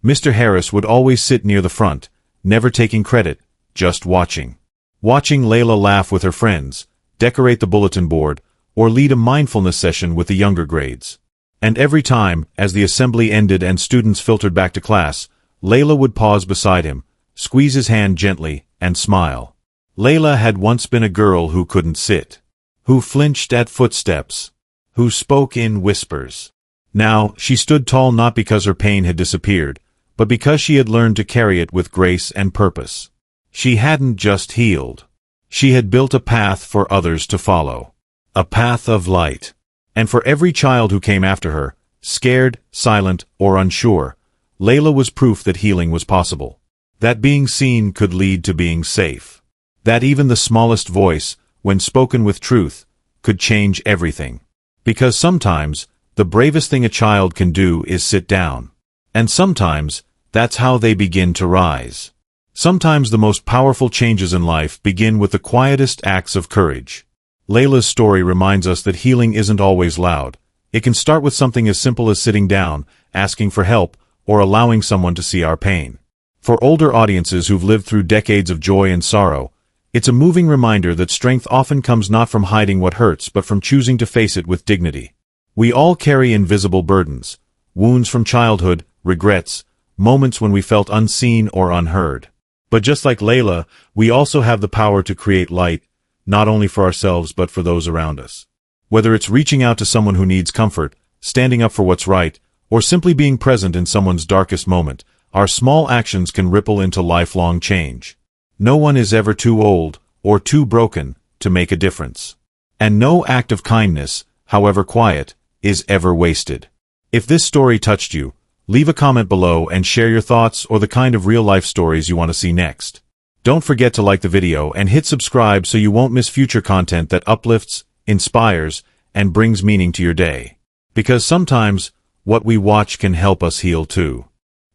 Mr. Harris would always sit near the front, never taking credit, just watching. Watching Layla laugh with her friends, decorate the bulletin board, or lead a mindfulness session with the younger grades. And every time, as the assembly ended and students filtered back to class, Layla would pause beside him, squeeze his hand gently, and smile. Layla had once been a girl who couldn't sit, who flinched at footsteps, who spoke in whispers. Now, she stood tall not because her pain had disappeared, but because she had learned to carry it with grace and purpose. She hadn't just healed. She had built a path for others to follow. A path of light. And for every child who came after her, scared, silent, or unsure, Layla was proof that healing was possible. That being seen could lead to being safe. That even the smallest voice, when spoken with truth, could change everything. Because sometimes, the bravest thing a child can do is sit down. And sometimes, that's how they begin to rise. Sometimes the most powerful changes in life begin with the quietest acts of courage. Layla's story reminds us that healing isn't always loud. It can start with something as simple as sitting down, asking for help, or allowing someone to see our pain. For older audiences who've lived through decades of joy and sorrow, it's a moving reminder that strength often comes not from hiding what hurts but from choosing to face it with dignity. We all carry invisible burdens, wounds from childhood, regrets, moments when we felt unseen or unheard. But just like Layla, we also have the power to create light, not only for ourselves but for those around us. Whether it's reaching out to someone who needs comfort, standing up for what's right, or simply being present in someone's darkest moment, our small actions can ripple into lifelong change. No one is ever too old, or too broken, to make a difference. And no act of kindness, however quiet, is ever wasted. If this story touched you, leave a comment below and share your thoughts or the kind of real-life stories you want to see next. Don't forget to like the video and hit subscribe so you won't miss future content that uplifts, inspires, and brings meaning to your day. Because sometimes, what we watch can help us heal too.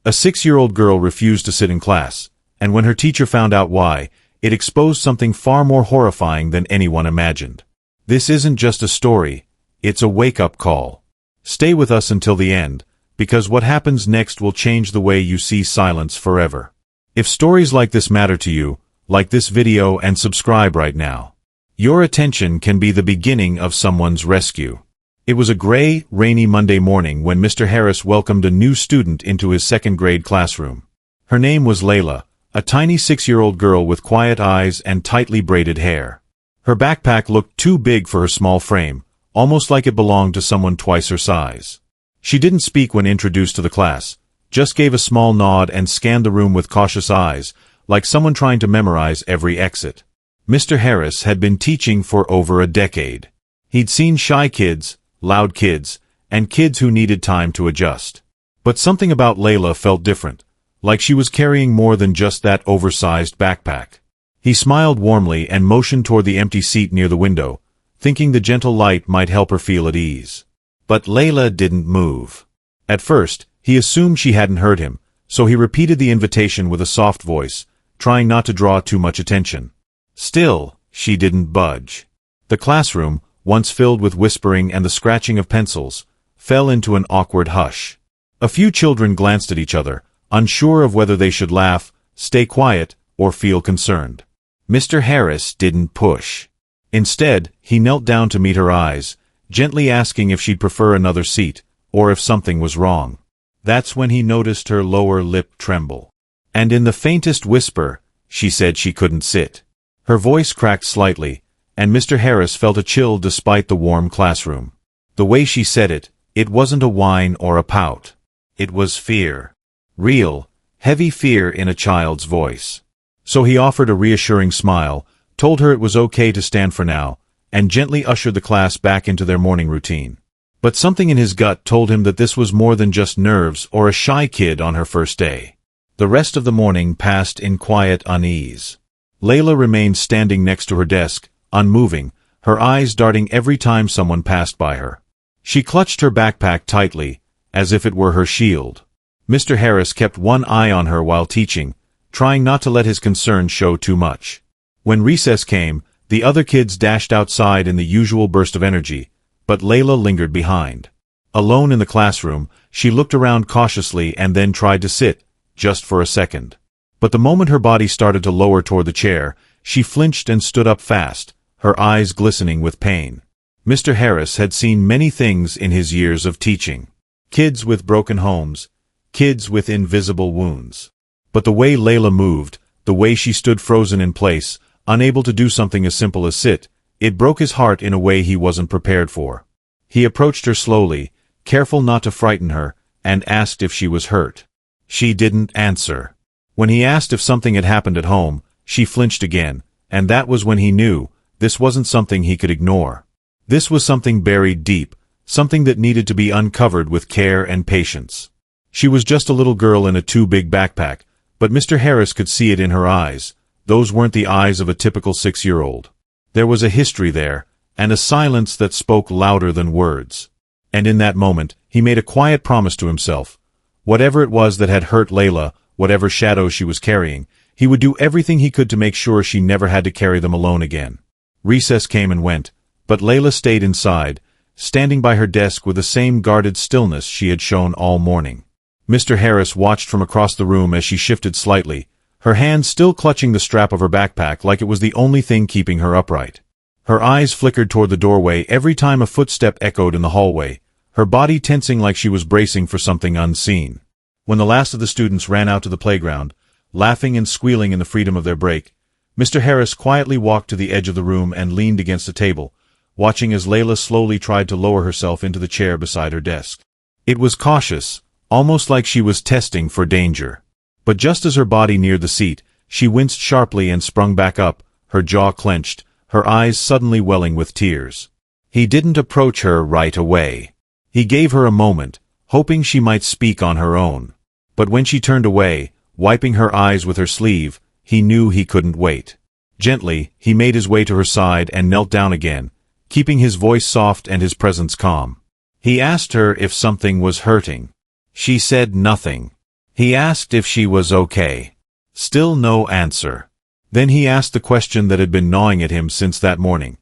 A 6-year-old girl refused to sit in class, and when her teacher found out why, it exposed something far more horrifying than anyone imagined. This isn't just a story, it's a wake-up call. Stay with us until the end, because what happens next will change the way you see silence forever. If stories like this matter to you, like this video and subscribe right now. Your attention can be the beginning of someone's rescue. It was a gray, rainy Monday morning when Mr. Harris welcomed a new student into his second-grade classroom. Her name was Layla, a tiny 6-year-old girl with quiet eyes and tightly braided hair. Her backpack looked too big for her small frame, almost like it belonged to someone twice her size. She didn't speak when introduced to the class, just gave a small nod and scanned the room with cautious eyes, like someone trying to memorize every exit. Mr. Harris had been teaching for over a decade. He'd seen shy kids, loud kids, and kids who needed time to adjust. But something about Layla felt different, like she was carrying more than just that oversized backpack. He smiled warmly and motioned toward the empty seat near the window, thinking the gentle light might help her feel at ease. But Layla didn't move. At first, he assumed she hadn't heard him, so he repeated the invitation with a soft voice, trying not to draw too much attention. Still, she didn't budge. The classroom, once filled with whispering and the scratching of pencils, fell into an awkward hush. A few children glanced at each other, unsure of whether they should laugh, stay quiet, or feel concerned. Mr. Harris didn't push. Instead, he knelt down to meet her eyes, gently asking if she'd prefer another seat, or if something was wrong. That's when he noticed her lower lip tremble. And in the faintest whisper, she said she couldn't sit. Her voice cracked slightly, and Mr. Harris felt a chill despite the warm classroom. The way she said it, it wasn't a whine or a pout. It was fear. Real, heavy fear in a child's voice. So he offered a reassuring smile, told her it was okay to stand for now, and gently ushered the class back into their morning routine. But something in his gut told him that this was more than just nerves or a shy kid on her first day. The rest of the morning passed in quiet unease. Layla remained standing next to her desk, unmoving, her eyes darting every time someone passed by her. She clutched her backpack tightly, as if it were her shield. Mr. Harris kept one eye on her while teaching, trying not to let his concern show too much. When recess came, the other kids dashed outside in the usual burst of energy, but Layla lingered behind. Alone in the classroom, she looked around cautiously and then tried to sit, just for a second. But the moment her body started to lower toward the chair, she flinched and stood up fast, her eyes glistening with pain. Mr. Harris had seen many things in his years of teaching. Kids with broken homes, kids with invisible wounds. But the way Layla moved, the way she stood frozen in place, unable to do something as simple as sit, it broke his heart in a way he wasn't prepared for. He approached her slowly, careful not to frighten her, and asked if she was hurt. She didn't answer. When he asked if something had happened at home, she flinched again, and that was when he knew this wasn't something he could ignore. This was something buried deep, something that needed to be uncovered with care and patience. She was just a little girl in a too-big backpack, but Mr. Harris could see it in her eyes. Those weren't the eyes of a typical 6-year-old. There was a history there, and a silence that spoke louder than words. And in that moment, he made a quiet promise to himself. Whatever it was that had hurt Layla, whatever shadows she was carrying, he would do everything he could to make sure she never had to carry them alone again. Recess came and went, but Layla stayed inside, standing by her desk with the same guarded stillness she had shown all morning. Mr. Harris watched from across the room as she shifted slightly, her hand still clutching the strap of her backpack like it was the only thing keeping her upright. Her eyes flickered toward the doorway every time a footstep echoed in the hallway, her body tensing like she was bracing for something unseen. When the last of the students ran out to the playground, laughing and squealing in the freedom of their break, Mr. Harris quietly walked to the edge of the room and leaned against a table, watching as Layla slowly tried to lower herself into the chair beside her desk. It was cautious, almost like she was testing for danger. But just as her body neared the seat, she winced sharply and sprung back up, her jaw clenched, her eyes suddenly welling with tears. He didn't approach her right away. He gave her a moment, hoping she might speak on her own. But when she turned away, wiping her eyes with her sleeve, he knew he couldn't wait. Gently, he made his way to her side and knelt down again, keeping his voice soft and his presence calm. He asked her if something was hurting. She said nothing. He asked if she was okay. Still no answer. Then he asked the question that had been gnawing at him since that morning.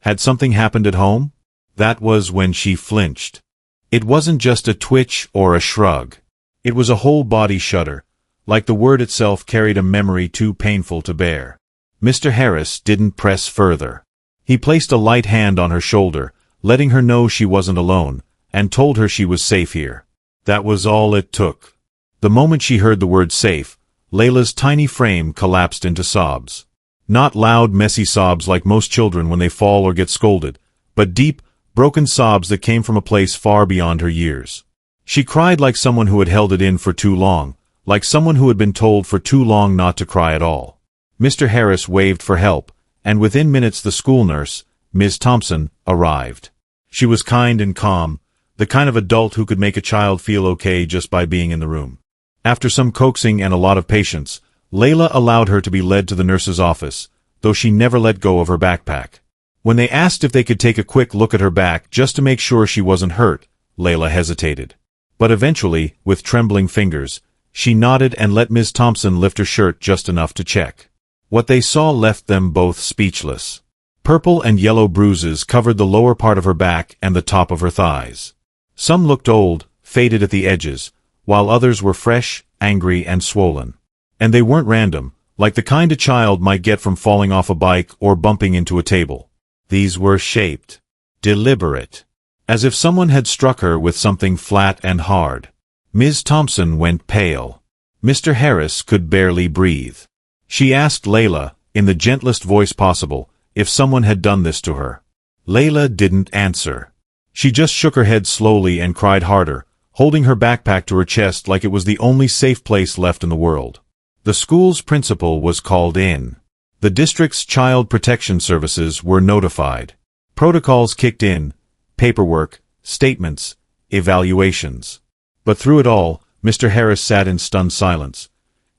Had something happened at home? That was when she flinched. It wasn't just a twitch or a shrug. It was a whole body shudder, like the word itself carried a memory too painful to bear. Mr. Harris didn't press further. He placed a light hand on her shoulder, letting her know she wasn't alone, and told her she was safe here. That was all it took. The moment she heard the word safe, Layla's tiny frame collapsed into sobs. Not loud, messy sobs like most children when they fall or get scolded, but deep, broken sobs that came from a place far beyond her years. She cried like someone who had held it in for too long, like someone who had been told for too long not to cry at all. Mr. Harris waved for help, and within minutes the school nurse, Ms. Thompson, arrived. She was kind and calm, the kind of adult who could make a child feel okay just by being in the room. After some coaxing and a lot of patience, Layla allowed her to be led to the nurse's office, though she never let go of her backpack. When they asked if they could take a quick look at her back just to make sure she wasn't hurt, Layla hesitated. But eventually, with trembling fingers, she nodded and let Ms. Thompson lift her shirt just enough to check. What they saw left them both speechless. Purple and yellow bruises covered the lower part of her back and the top of her thighs. Some looked old, faded at the edges, while others were fresh, angry, and swollen. And they weren't random, like the kind a child might get from falling off a bike or bumping into a table. These were shaped. Deliberate. As if someone had struck her with something flat and hard. Ms. Thompson went pale. Mr. Harris could barely breathe. She asked Layla, in the gentlest voice possible, if someone had done this to her. Layla didn't answer. She just shook her head slowly and cried harder, holding her backpack to her chest like it was the only safe place left in the world. The school's principal was called in. The district's child protection services were notified. Protocols kicked in, paperwork, statements, evaluations. But through it all, Mr. Harris sat in stunned silence.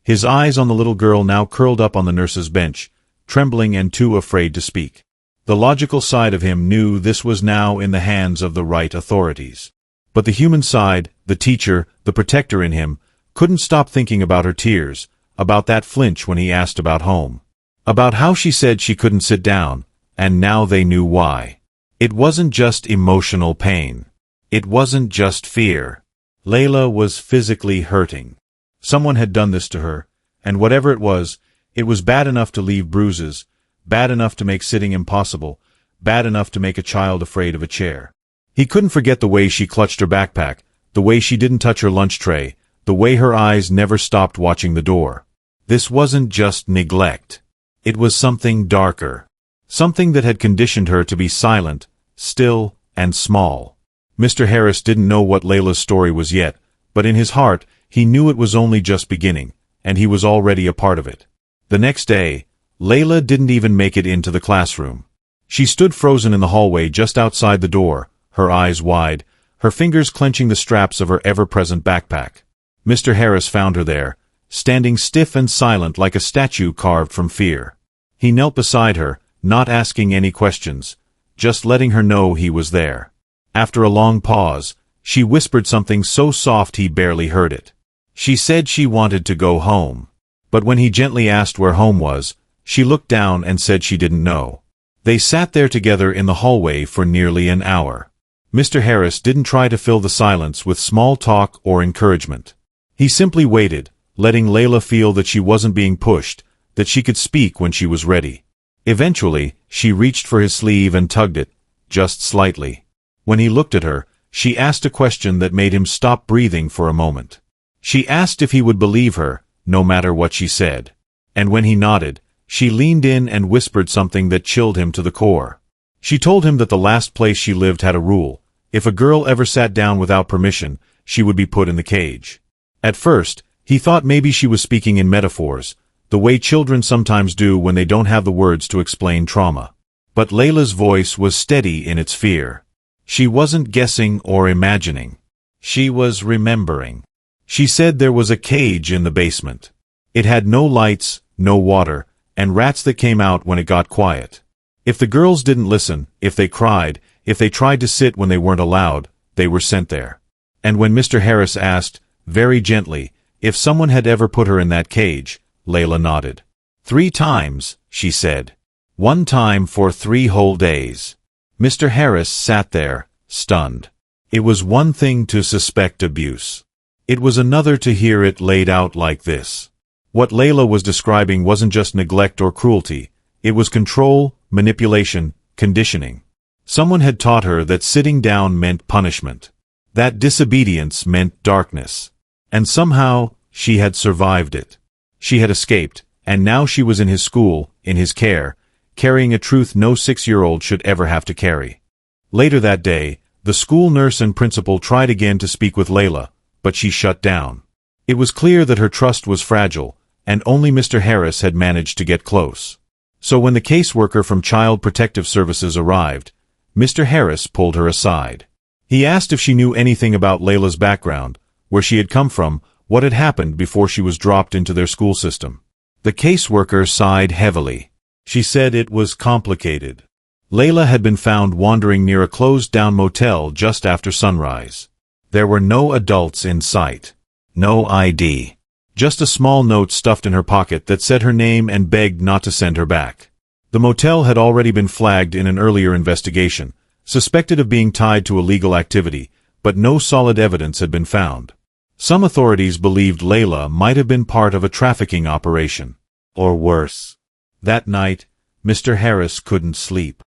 His eyes on the little girl now curled up on the nurse's bench, trembling and too afraid to speak. The logical side of him knew this was now in the hands of the right authorities. But the human side, the teacher, the protector in him, couldn't stop thinking about her tears, about that flinch when he asked about home. About how she said she couldn't sit down, and now they knew why. It wasn't just emotional pain. It wasn't just fear. Layla was physically hurting. Someone had done this to her, and whatever it was bad enough to leave bruises, bad enough to make sitting impossible, bad enough to make a child afraid of a chair. He couldn't forget the way she clutched her backpack, the way she didn't touch her lunch tray, the way her eyes never stopped watching the door. This wasn't just neglect. It was something darker. Something that had conditioned her to be silent, still, and small. Mr. Harris didn't know what Layla's story was yet, but in his heart, he knew it was only just beginning, and he was already a part of it. The next day, Layla didn't even make it into the classroom. She stood frozen in the hallway just outside the door, her eyes wide, her fingers clenching the straps of her ever-present backpack. Mr. Harris found her there, standing stiff and silent like a statue carved from fear. He knelt beside her, not asking any questions, just letting her know he was there. After a long pause, she whispered something so soft he barely heard it. She said she wanted to go home. But when he gently asked where home was, she looked down and said she didn't know. They sat there together in the hallway for nearly an hour. Mr. Harris didn't try to fill the silence with small talk or encouragement. He simply waited, letting Layla feel that she wasn't being pushed, that she could speak when she was ready. Eventually, she reached for his sleeve and tugged it, just slightly. When he looked at her, she asked a question that made him stop breathing for a moment. She asked if he would believe her, no matter what she said. And when he nodded, she leaned in and whispered something that chilled him to the core. She told him that the last place she lived had a rule. If a girl ever sat down without permission, she would be put in the cage. At first, he thought maybe she was speaking in metaphors, the way children sometimes do when they don't have the words to explain trauma. But Layla's voice was steady in its fear. She wasn't guessing or imagining. She was remembering. She said there was a cage in the basement. It had no lights, no water, and rats that came out when it got quiet. If the girls didn't listen, if they cried, if they tried to sit when they weren't allowed, they were sent there. And when Mr. Harris asked, very gently, if someone had ever put her in that cage, Layla nodded. 3 times, she said. 1 time for 3 whole days. Mr. Harris sat there, stunned. It was one thing to suspect abuse. It was another to hear it laid out like this. What Layla was describing wasn't just neglect or cruelty. It was control, manipulation, conditioning. Someone had taught her that sitting down meant punishment. That disobedience meant darkness. And somehow, she had survived it. She had escaped, and now she was in his school, in his care, carrying a truth no 6-year-old should ever have to carry. Later that day, the school nurse and principal tried again to speak with Layla, but she shut down. It was clear that her trust was fragile, and only Mr. Harris had managed to get close. So when the caseworker from Child Protective Services arrived, Mr. Harris pulled her aside. He asked if she knew anything about Layla's background, where she had come from, what had happened before she was dropped into their school system. The caseworker sighed heavily. She said it was complicated. Layla had been found wandering near a closed-down motel just after sunrise. There were no adults in sight. No ID. Just a small note stuffed in her pocket that said her name and begged not to send her back. The motel had already been flagged in an earlier investigation, suspected of being tied to illegal activity, but no solid evidence had been found. Some authorities believed Layla might have been part of a trafficking operation. Or worse. That night, Mr. Harris couldn't sleep.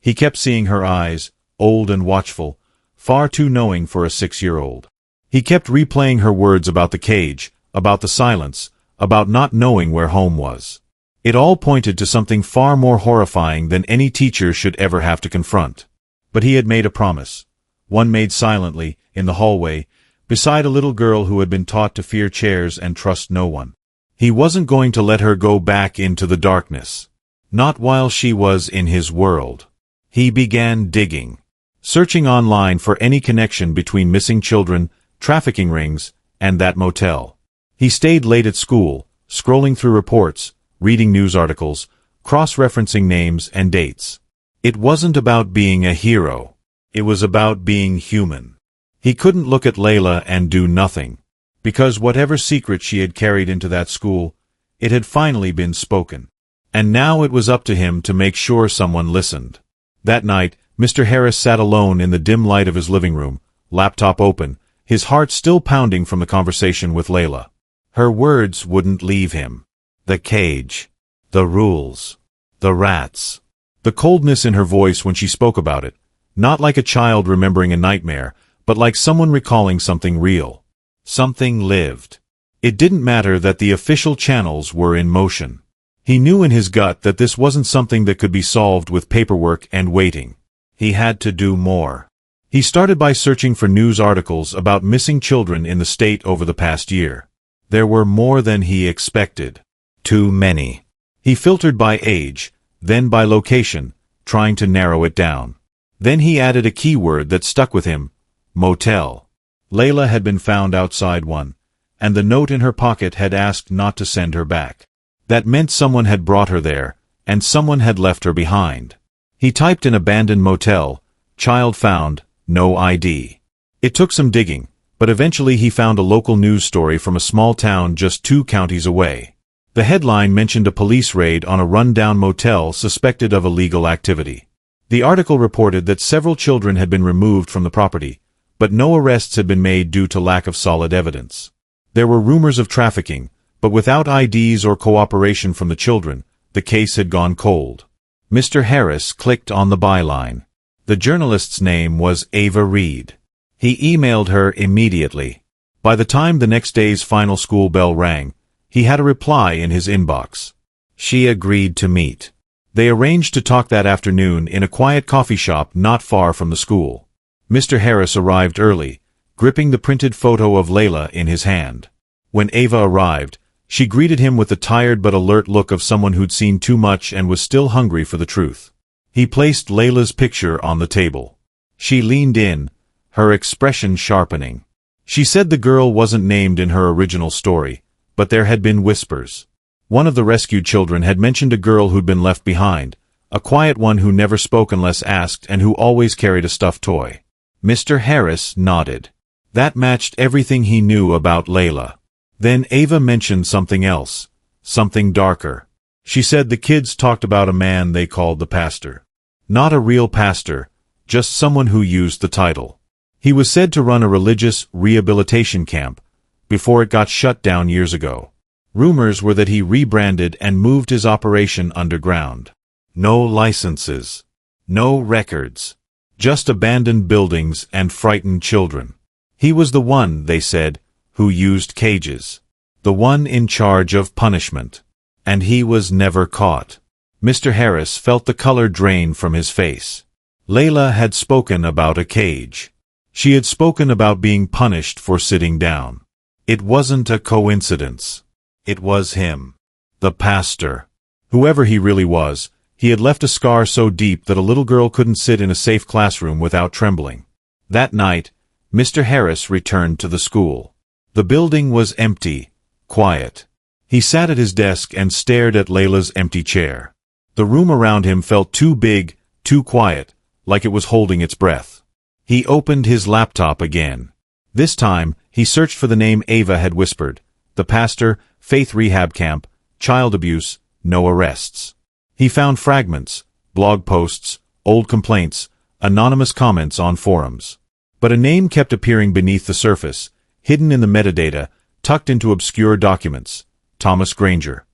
He kept seeing her eyes, old and watchful, far too knowing for a 6-year-old. He kept replaying her words about the cage, about the silence, about not knowing where home was. It all pointed to something far more horrifying than any teacher should ever have to confront. But he had made a promise. One made silently, in the hallway, beside a little girl who had been taught to fear chairs and trust no one. He wasn't going to let her go back into the darkness. Not while she was in his world. He began digging. Searching online for any connection between missing children, trafficking rings, and that motel. He stayed late at school, scrolling through reports, reading news articles, cross-referencing names and dates. It wasn't about being a hero. It was about being human. He couldn't look at Layla and do nothing. Because whatever secret she had carried into that school, it had finally been spoken. And now it was up to him to make sure someone listened. That night, Mr. Harris sat alone in the dim light of his living room, laptop open, his heart still pounding from the conversation with Layla. Her words wouldn't leave him. The cage. The rules. The rats. The coldness in her voice when she spoke about it, not like a child remembering a nightmare, but like someone recalling something real. Something lived. It didn't matter that the official channels were in motion. He knew in his gut that this wasn't something that could be solved with paperwork and waiting. He had to do more. He started by searching for news articles about missing children in the state over the past year. There were more than he expected. Too many. He filtered by age, then by location, trying to narrow it down. Then he added a keyword that stuck with him: motel. Layla had been found outside one, and the note in her pocket had asked not to send her back. That meant someone had brought her there, and someone had left her behind. He typed in abandoned motel, child found, no ID. It took some digging, but eventually he found a local news story from a small town just 2 counties away. The headline mentioned a police raid on a run-down motel suspected of illegal activity. The article reported that several children had been removed from the property, but no arrests had been made due to lack of solid evidence. There were rumors of trafficking, but without IDs or cooperation from the children, the case had gone cold. Mr. Harris clicked on the byline. The journalist's name was Ava Reed. He emailed her immediately. By the time the next day's final school bell rang, he had a reply in his inbox. She agreed to meet. They arranged to talk that afternoon in a quiet coffee shop not far from the school. Mr. Harris arrived early, gripping the printed photo of Layla in his hand. When Ava arrived, she greeted him with the tired but alert look of someone who'd seen too much and was still hungry for the truth. He placed Layla's picture on the table. She leaned in, her expression sharpening. She said the girl wasn't named in her original story, but there had been whispers. One of the rescued children had mentioned a girl who'd been left behind, a quiet one who never spoke unless asked and who always carried a stuffed toy. Mr. Harris nodded. That matched everything he knew about Layla. Then Ava mentioned something else, something darker. She said the kids talked about a man they called the pastor. Not a real pastor, just someone who used the title. He was said to run a religious rehabilitation camp, before it got shut down years ago. Rumors were that he rebranded and moved his operation underground. No licenses. No records. Just abandoned buildings and frightened children. He was the one, they said, who used cages. The one in charge of punishment. And he was never caught. Mr. Harris felt the color drain from his face. Layla had spoken about a cage. She had spoken about being punished for sitting down. It wasn't a coincidence. It was him. The pastor. Whoever he really was, he had left a scar so deep that a little girl couldn't sit in a safe classroom without trembling. That night, Mr. Harris returned to the school. The building was empty, quiet. He sat at his desk and stared at Layla's empty chair. The room around him felt too big, too quiet, like it was holding its breath. He opened his laptop again. This time, he searched for the name Ava had whispered. The pastor, Faith Rehab Camp, child abuse, no arrests. He found fragments, blog posts, old complaints, anonymous comments on forums. But a name kept appearing beneath the surface, hidden in the metadata, tucked into obscure documents. Thomas Granger.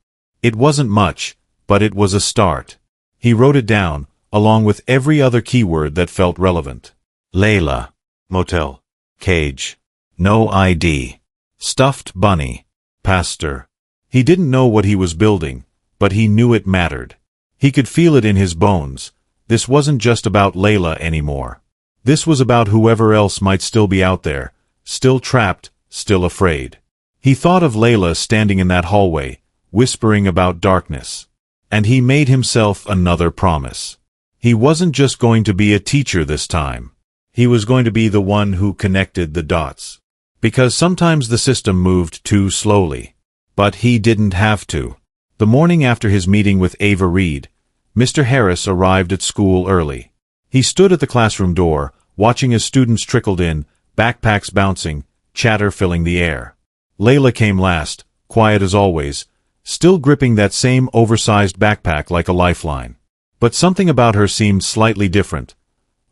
It wasn't much, but it was a start. He wrote it down, along with every other keyword that felt relevant. Layla. Motel. Cage. No ID. Stuffed bunny. Pastor. He didn't know what he was building, but he knew it mattered. He could feel it in his bones. This wasn't just about Layla anymore. This was about whoever else might still be out there, still trapped, still afraid. He thought of Layla standing in that hallway, whispering about darkness. And he made himself another promise. He wasn't just going to be a teacher this time. He was going to be the one who connected the dots. Because sometimes the system moved too slowly. But he didn't have to. The morning after his meeting with Ava Reed, Mr. Harris arrived at school early. He stood at the classroom door, watching as students trickled in, backpacks bouncing, chatter filling the air. Layla came last, quiet as always, still gripping that same oversized backpack like a lifeline. But something about her seemed slightly different.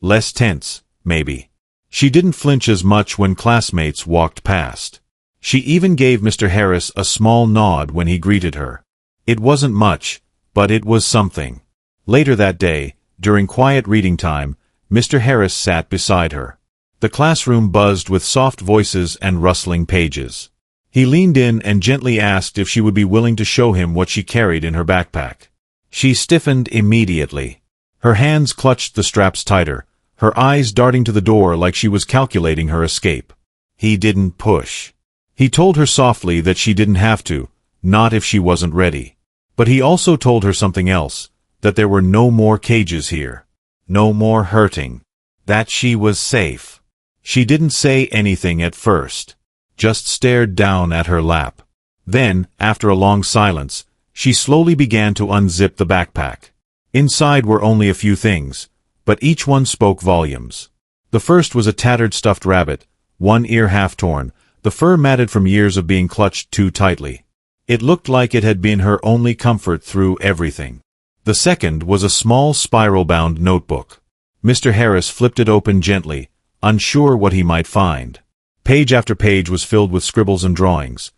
Less tense, maybe. She didn't flinch as much when classmates walked past. She even gave Mr. Harris a small nod when he greeted her. It wasn't much, but it was something. Later that day, during quiet reading time, Mr. Harris sat beside her. The classroom buzzed with soft voices and rustling pages. He leaned in and gently asked if she would be willing to show him what she carried in her backpack. She stiffened immediately. Her hands clutched the straps tighter, her eyes darting to the door like she was calculating her escape. He didn't push. He told her softly that she didn't have to, not if she wasn't ready. But he also told her something else, that there were no more cages here. No more hurting. That she was safe. She didn't say anything at first. Just stared down at her lap. Then, after a long silence, she slowly began to unzip the backpack. Inside were only a few things, but each one spoke volumes. The first was a tattered stuffed rabbit, one ear half torn, the fur matted from years of being clutched too tightly. It looked like it had been her only comfort through everything. The second was a small spiral-bound notebook. Mr. Harris flipped it open gently, unsure what he might find. Page after page was filled with scribbles and drawings.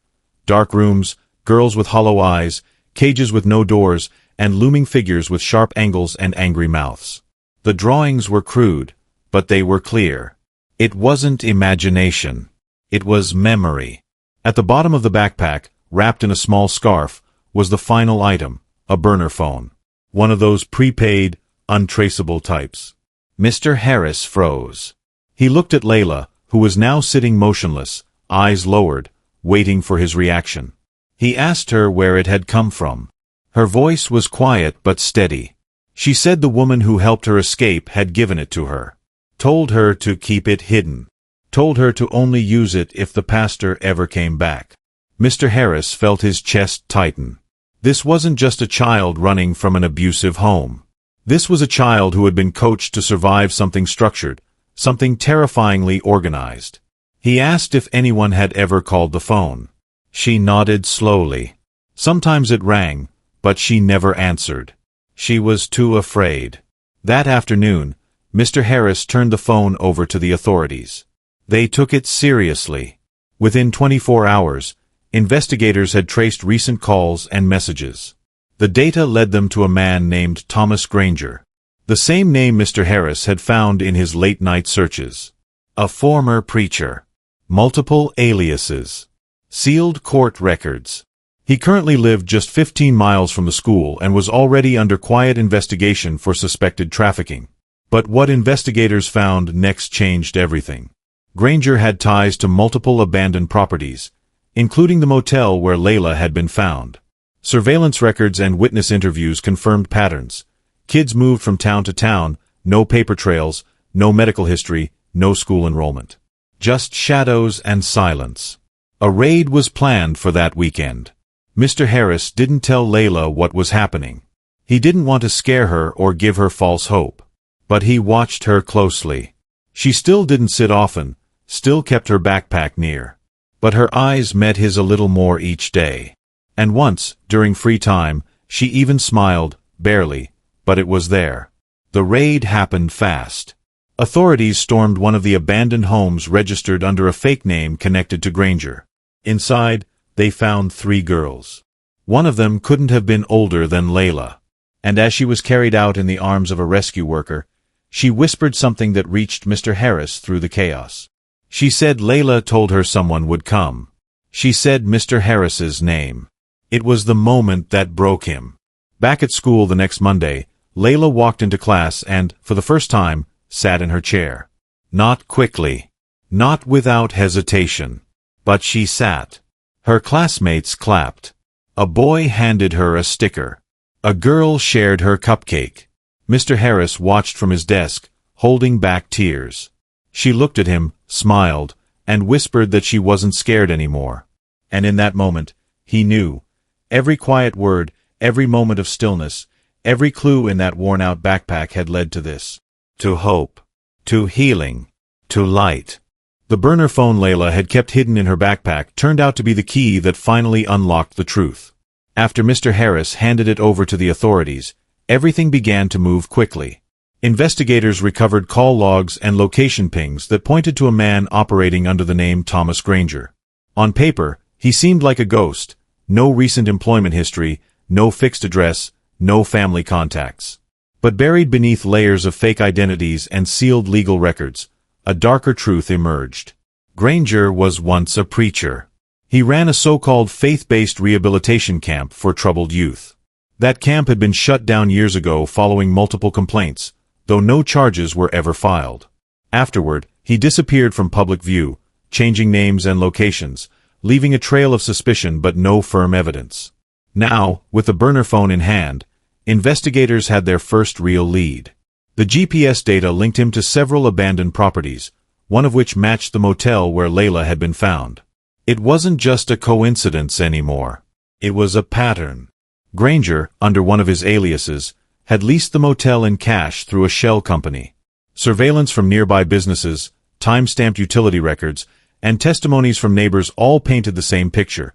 Dark rooms, girls with hollow eyes, cages with no doors, and looming figures with sharp angles and angry mouths. The drawings were crude, but they were clear. It wasn't imagination. It was memory. At the bottom of the backpack, wrapped in a small scarf, was the final item, a burner phone. One of those prepaid, untraceable types. Mr. Harris froze. He looked at Layla, who was now sitting motionless, eyes lowered, waiting for his reaction. He asked her where it had come from. Her voice was quiet but steady. She said the woman who helped her escape had given it to her. Told her to keep it hidden. Told her to only use it if the pastor ever came back. Mr. Harris felt his chest tighten. This wasn't just a child running from an abusive home. This was a child who had been coached to survive something structured, something terrifyingly organized. He asked if anyone had ever called the phone. She nodded slowly. Sometimes it rang, but she never answered. She was too afraid. That afternoon, Mr. Harris turned the phone over to the authorities. They took it seriously. Within 24 hours, investigators had traced recent calls and messages. The data led them to a man named Thomas Granger. The same name Mr. Harris had found in his late-night searches. A former preacher. Multiple aliases. Sealed court records. He currently lived just 15 miles from the school and was already under quiet investigation for suspected trafficking. But what investigators found next changed everything. Granger had ties to multiple abandoned properties, including the motel where Layla had been found. Surveillance records and witness interviews confirmed patterns. Kids moved from town to town, no paper trails, no medical history, no school enrollment. Just shadows and silence. A raid was planned for that weekend. Mr. Harris didn't tell Layla what was happening. He didn't want to scare her or give her false hope. But he watched her closely. She still didn't sit often, still kept her backpack near. But her eyes met his a little more each day. And once, during free time, she even smiled, barely, but it was there. The raid happened fast. Authorities stormed one of the abandoned homes registered under a fake name connected to Granger. Inside, they found 3 girls. One of them couldn't have been older than Layla. And as she was carried out in the arms of a rescue worker, she whispered something that reached Mr. Harris through the chaos. She said Layla told her someone would come. She said Mr. Harris's name. It was the moment that broke him. Back at school the next Monday, Layla walked into class and, for the first time, sat in her chair. Not quickly. Not without hesitation. But she sat. Her classmates clapped. A boy handed her a sticker. A girl shared her cupcake. Mr. Harris watched from his desk, holding back tears. She looked at him, smiled, and whispered that she wasn't scared anymore. And in that moment, he knew. Every quiet word, every moment of stillness, every clue in that worn-out backpack had led to this. To hope. To healing. To light. The burner phone Layla had kept hidden in her backpack turned out to be the key that finally unlocked the truth. After Mr. Harris handed it over to the authorities, everything began to move quickly. Investigators recovered call logs and location pings that pointed to a man operating under the name Thomas Granger. On paper, he seemed like a ghost. No recent employment history, no fixed address, no family contacts. But buried beneath layers of fake identities and sealed legal records, a darker truth emerged. Granger was once a preacher. He ran a so-called faith-based rehabilitation camp for troubled youth. That camp had been shut down years ago following multiple complaints, though no charges were ever filed. Afterward, he disappeared from public view, changing names and locations, leaving a trail of suspicion but no firm evidence. Now, with the burner phone in hand, investigators had their first real lead. The GPS data linked him to several abandoned properties, one of which matched the motel where Layla had been found. It wasn't just a coincidence anymore. It was a pattern. Granger, under one of his aliases, had leased the motel in cash through a shell company. Surveillance from nearby businesses, time-stamped utility records, and testimonies from neighbors all painted the same picture.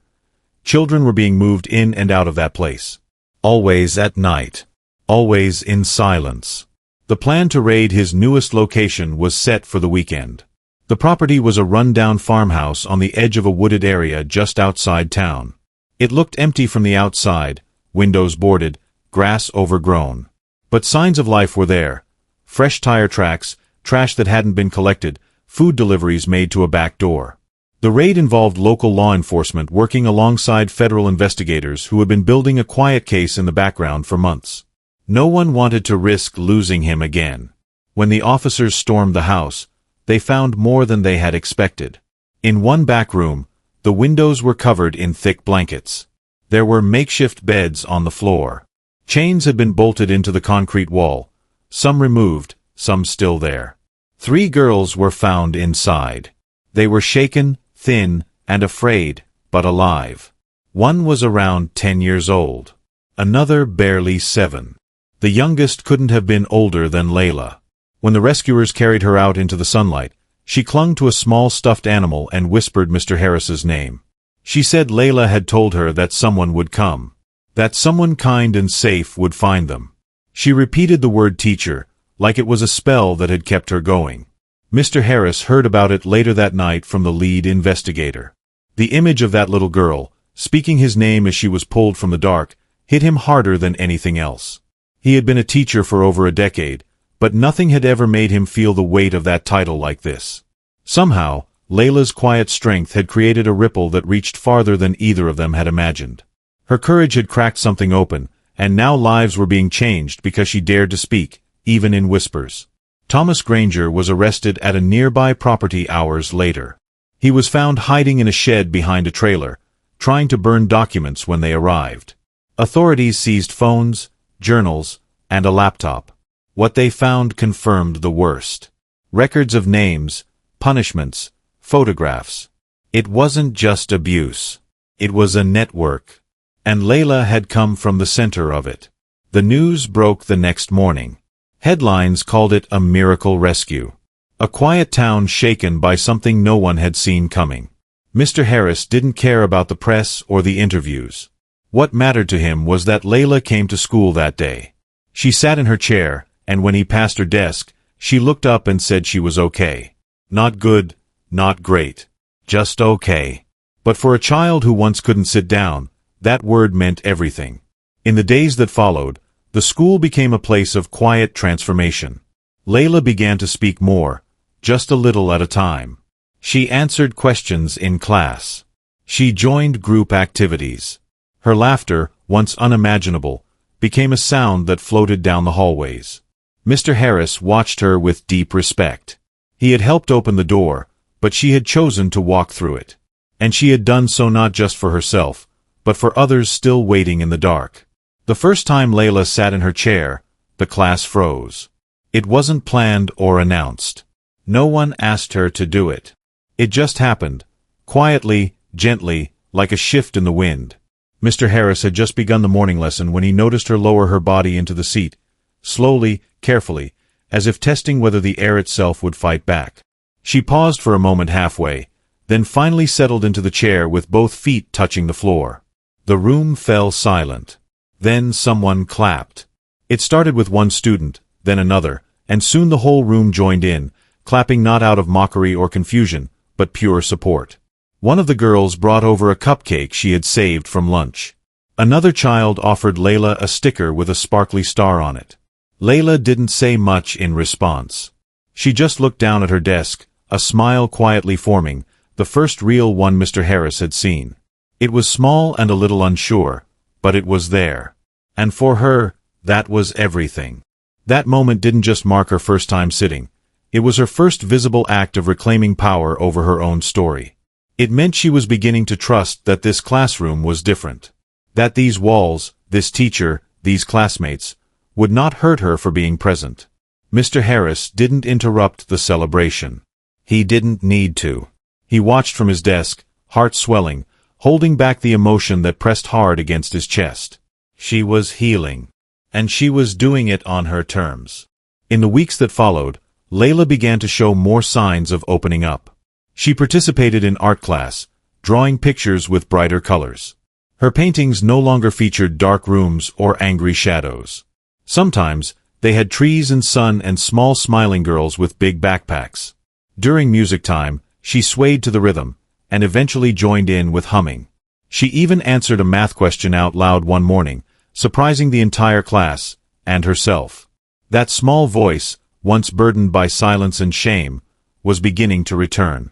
Children were being moved in and out of that place. Always at night. Always in silence. The plan to raid his newest location was set for the weekend. The property was a run-down farmhouse on the edge of a wooded area just outside town. It looked empty from the outside, windows boarded, grass overgrown. But signs of life were there. Fresh tire tracks, trash that hadn't been collected, food deliveries made to a back door. The raid involved local law enforcement working alongside federal investigators who had been building a quiet case in the background for months. No one wanted to risk losing him again. When the officers stormed the house, they found more than they had expected. In one back room, the windows were covered in thick blankets. There were makeshift beds on the floor. Chains had been bolted into the concrete wall, some removed, some still there. 3 girls were found inside. They were shaken, thin, and afraid, but alive. One was around 10 years old. Another barely 7. The youngest couldn't have been older than Layla. When the rescuers carried her out into the sunlight, she clung to a small stuffed animal and whispered Mr. Harris's name. She said Layla had told her that someone would come. That someone kind and safe would find them. She repeated the word teacher, like it was a spell that had kept her going. Mr. Harris heard about it later that night from the lead investigator. The image of that little girl, speaking his name as she was pulled from the dark, hit him harder than anything else. He had been a teacher for over a decade, but nothing had ever made him feel the weight of that title like this. Somehow, Layla's quiet strength had created a ripple that reached farther than either of them had imagined. Her courage had cracked something open, and now lives were being changed because she dared to speak, even in whispers. Thomas Granger was arrested at a nearby property hours later. He was found hiding in a shed behind a trailer, trying to burn documents when they arrived. Authorities seized phones, journals, and a laptop. What they found confirmed the worst. Records of names, punishments, photographs. It wasn't just abuse. It was a network. And Layla had come from the center of it. The news broke the next morning. Headlines called it a miracle rescue. A quiet town shaken by something no one had seen coming. Mr. Harris didn't care about the press or the interviews. What mattered to him was that Layla came to school that day. She sat in her chair, and when he passed her desk, she looked up and said she was okay. Not good, not great. Just okay. But for a child who once couldn't sit down, that word meant everything. In the days that followed, the school became a place of quiet transformation. Layla began to speak more, just a little at a time. She answered questions in class. She joined group activities. Her laughter, once unimaginable, became a sound that floated down the hallways. Mr. Harris watched her with deep respect. He had helped open the door, but she had chosen to walk through it. And she had done so not just for herself, but for others still waiting in the dark. The first time Layla sat in her chair, the class froze. It wasn't planned or announced. No one asked her to do it. It just happened, quietly, gently, like a shift in the wind. Mr. Harris had just begun the morning lesson when he noticed her lower her body into the seat, slowly, carefully, as if testing whether the air itself would fight back. She paused for a moment halfway, then finally settled into the chair with both feet touching the floor. The room fell silent. Then someone clapped. It started with one student, then another, and soon the whole room joined in, clapping not out of mockery or confusion, but pure support. One of the girls brought over a cupcake she had saved from lunch. Another child offered Layla a sticker with a sparkly star on it. Layla didn't say much in response. She just looked down at her desk, a smile quietly forming, the first real one Mr. Harris had seen. It was small and a little unsure, but it was there. And for her, that was everything. That moment didn't just mark her first time sitting. It was her first visible act of reclaiming power over her own story. It meant she was beginning to trust that this classroom was different. That these walls, this teacher, these classmates, would not hurt her for being present. Mr. Harris didn't interrupt the celebration. He didn't need to. He watched from his desk, heart swelling, holding back the emotion that pressed hard against his chest. She was healing. And she was doing it on her terms. In the weeks that followed, Layla began to show more signs of opening up. She participated in art class, drawing pictures with brighter colors. Her paintings no longer featured dark rooms or angry shadows. Sometimes, they had trees and sun and small smiling girls with big backpacks. During music time, she swayed to the rhythm, and eventually joined in with humming. She even answered a math question out loud one morning, surprising the entire class, and herself. That small voice, once burdened by silence and shame, was beginning to return.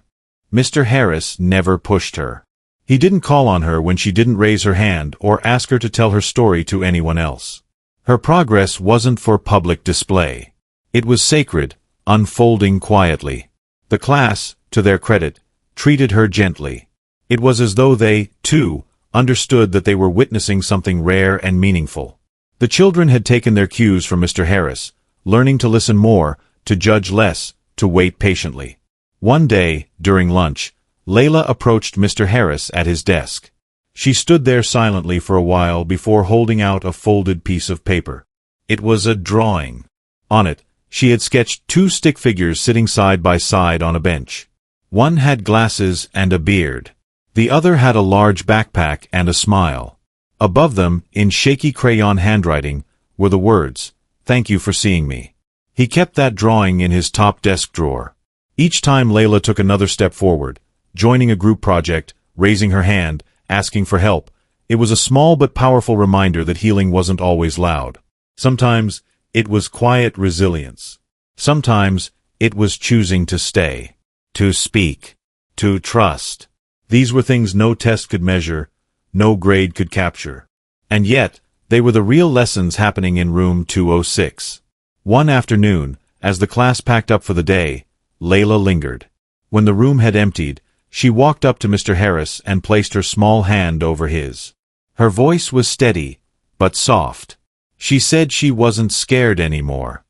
Mr. Harris never pushed her. He didn't call on her when she didn't raise her hand or ask her to tell her story to anyone else. Her progress wasn't for public display. It was sacred, unfolding quietly. The class, to their credit, treated her gently. It was as though they, too, understood that they were witnessing something rare and meaningful. The children had taken their cues from Mr. Harris, learning to listen more, to judge less, to wait patiently. One day, during lunch, Layla approached Mr. Harris at his desk. She stood there silently for a while before holding out a folded piece of paper. It was a drawing. On it, she had sketched two stick figures sitting side by side on a bench. One had glasses and a beard. The other had a large backpack and a smile. Above them, in shaky crayon handwriting, were the words, "Thank you for seeing me." He kept that drawing in his top desk drawer. Each time Layla took another step forward, joining a group project, raising her hand, asking for help, it was a small but powerful reminder that healing wasn't always loud. Sometimes, it was quiet resilience. Sometimes, it was choosing to stay, to speak, to trust. These were things no test could measure, no grade could capture. And yet, they were the real lessons happening in room 206. One afternoon, as the class packed up for the day, Layla lingered. When the room had emptied, she walked up to Mr. Harris and placed her small hand over his. Her voice was steady, but soft. She said she wasn't scared anymore.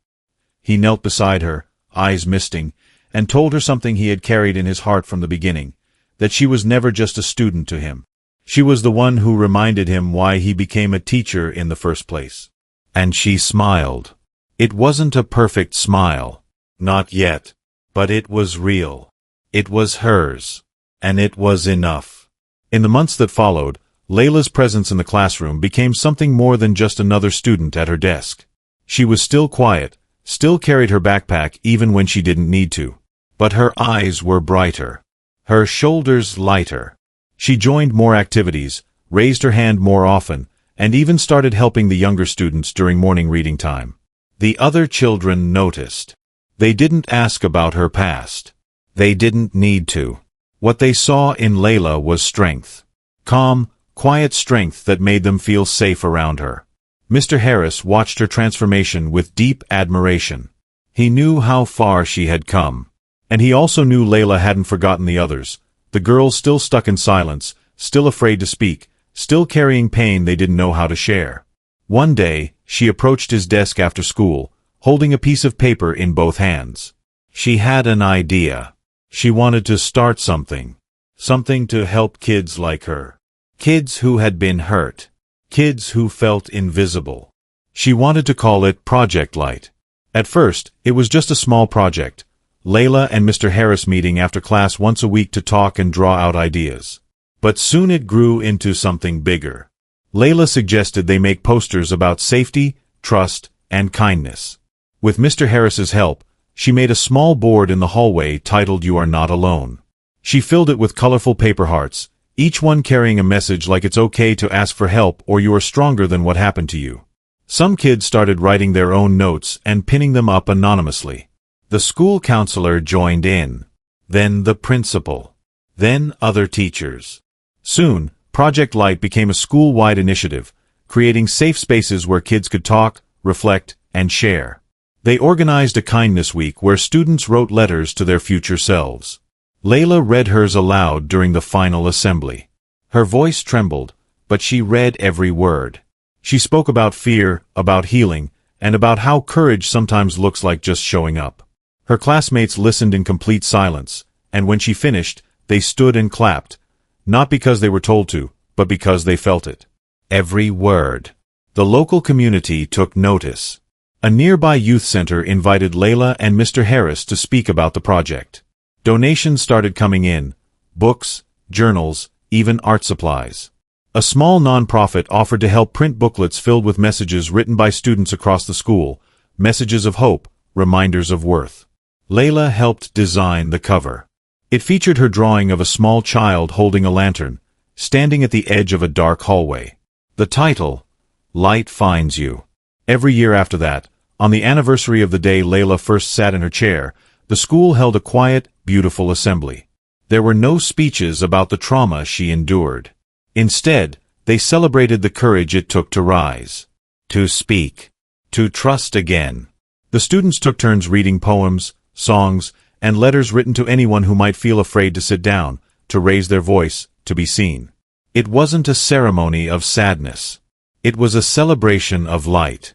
He knelt beside her, eyes misting, and told her something he had carried in his heart from the beginning, that she was never just a student to him. She was the one who reminded him why he became a teacher in the first place. And she smiled. It wasn't a perfect smile. Not yet. But it was real. It was hers. And it was enough. In the months that followed, Layla's presence in the classroom became something more than just another student at her desk. She was still quiet, still carried her backpack even when she didn't need to. But her eyes were brighter. Her shoulders lighter. She joined more activities, raised her hand more often, and even started helping the younger students during morning reading time. The other children noticed. They didn't ask about her past. They didn't need to. What they saw in Layla was strength. Calm, quiet strength that made them feel safe around her. Mr. Harris watched her transformation with deep admiration. He knew how far she had come. And he also knew Layla hadn't forgotten the others, the girls still stuck in silence, still afraid to speak, still carrying pain they didn't know how to share. One day, she approached his desk after school, holding a piece of paper in both hands. She had an idea. She wanted to start something. Something to help kids like her. Kids who had been hurt. Kids who felt invisible. She wanted to call it Project Light. At first, it was just a small project. Layla and Mr. Harris meeting after class once a week to talk and draw out ideas. But soon it grew into something bigger. Layla suggested they make posters about safety, trust, and kindness. With Mr. Harris's help, she made a small board in the hallway titled "You Are Not Alone." She filled it with colorful paper hearts, each one carrying a message like it's okay to ask for help or you are stronger than what happened to you. Some kids started writing their own notes and pinning them up anonymously. The school counselor joined in. Then the principal. Then other teachers. Soon, Project Light became a school-wide initiative, creating safe spaces where kids could talk, reflect, and share. They organized a kindness week where students wrote letters to their future selves. Layla read hers aloud during the final assembly. Her voice trembled, but she read every word. She spoke about fear, about healing, and about how courage sometimes looks like just showing up. Her classmates listened in complete silence, and when she finished, they stood and clapped, not because they were told to, but because they felt it. Every word. The local community took notice. A nearby youth center invited Layla and Mr. Harris to speak about the project. Donations started coming in: books, journals, even art supplies. A small nonprofit offered to help print booklets filled with messages written by students across the school, messages of hope, reminders of worth. Layla helped design the cover. It featured her drawing of a small child holding a lantern, standing at the edge of a dark hallway. The title, "Light Finds You." Every year after that, on the anniversary of the day Layla first sat in her chair, the school held a quiet, beautiful assembly. There were no speeches about the trauma she endured. Instead, they celebrated the courage it took to rise, to speak, to trust again. The students took turns reading poems, songs, and letters written to anyone who might feel afraid to sit down, to raise their voice, to be seen. It wasn't a ceremony of sadness. It was a celebration of light.